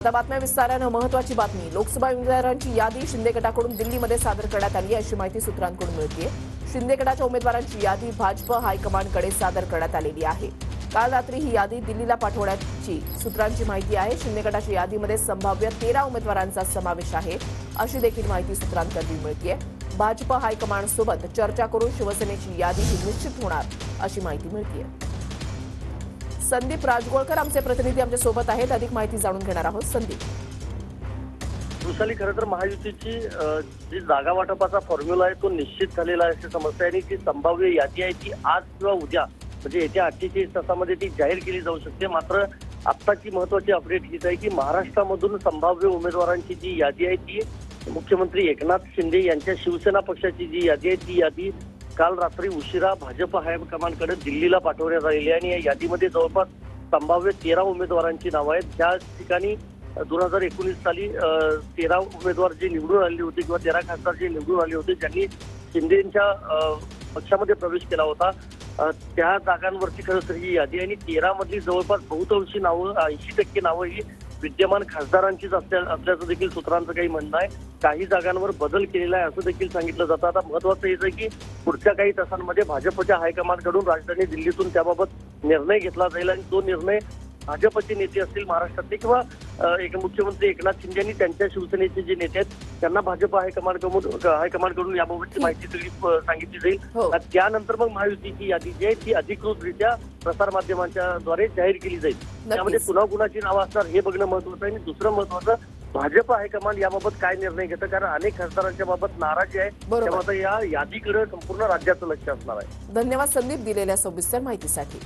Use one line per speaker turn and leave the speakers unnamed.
आता बातम्या विस्तारानं महत्त्वाची बातमी। लोकसभा उमेदवारांची यादी शिंदे गटाकडून दिल्लीमध्ये सादर करण्यात आली अशी माहिती सूत्रांकडून मिळते। शिंदे गटाच्या उमेदवारांची यादी भाजप हायकमांडकडे सादर करण्यात आलेली आहे। काल रात्री ही यादी दिल्लीला पाठवण्याची सूत्रांची माहिती आहे। शिंदे गटाच्या यादीमध्ये संभाव्य 13 उमेदवारांचा समावेश आहे अशी देखील माहिती सूत्रांकडून मिळते। भाजप हायकमांडसोबत चर्चा करून शिवसेनेची यादी ही निश्चित होणार अशी माहिती मिळते। संदीप राजगोळकर आमचे प्रतिनिधी आमच्या सोबत आहेत, अधिक माहिती जाणून घेणार आहोत। संदीप,
वृषाली, खरं तर महायुतीची जी जागा वाटपाचा फॉर्म्युला आहे तो निश्चित झालेला आहे अशी समजते आणि जी संभाव्य यादी आहे ती आज किंवा उद्या म्हणजे येत्या 48 तासामध्ये ती जाहीर केली जाऊ शकते। मात्र आत्ताची महत्त्वाची अपडेट हीच आहे की महाराष्ट्रामधून संभाव्य उमेदवारांची जी यादी आहे ती मुख्यमंत्री एकनाथ शिंदे यांच्या शिवसेना पक्षाची जी यादी आहे ती यादी काल रात्री उशिरा भाजप हायकमांडकडे दिल्लीला पाठवण्यात आलेली आहे आणि या यादीमध्ये जवळपास संभाव्य 13 उमेदवारांची नावं आहेत। ज्या ठिकाणी 2019 साली 13 उमेदवार जे निवडून आले होते किंवा 13 खासदार जे निवडून आले होते ज्यांनी शिंदेंच्या पक्षामध्ये प्रवेश केला होता त्या जागांवरती खरं तर ही यादी आणि 13 मधली जवळपास बहुतांशी नावं 80% नावं ही विद्यमान खासदारांचीच असल्याचं देखील सूत्रांचं काही म्हणणं आहे। काही जागांवर बदल केलेला आहे असं देखील सांगितलं जातं। आता महत्वाचं हेच आहे की पुढच्या काही तासांमध्ये भाजपच्या हायकमांडकडून राजधानी दिल्लीतून त्याबाबत निर्णय घेतला जाईल आणि तो निर्णय भाजपचे नेते असतील महाराष्ट्रातले किंवा मुख्यमंत्री एकनाथ शिंदे यांनी त्यांच्या शिवसेनेचे जे नेते आहेत त्यांना भाजप हायकमांडकडून याबाबतची माहिती सगळी सांगितली जाईल। त्यानंतर मग महायुतीची यादी जी आहे ती अधिकृतरित्या प्रसारमाध्यमांच्या द्वारे जाहीर केली जाईल। त्यामध्ये पुन्हा कुणाची नावं असणार हे बघणं महत्वाचं आहे आणि दुसरं महत्वाचं भाजप हायकमांड याबाबत काय निर्णय घेतं, कारण अनेक खासदारांच्या बाबत नाराजी आहे। त्यामुळे या यादीकडे संपूर्ण राज्याचं लक्ष असणार आहे।
धन्यवाद संदीप दिलेल्या सविस्तर माहितीसाठी।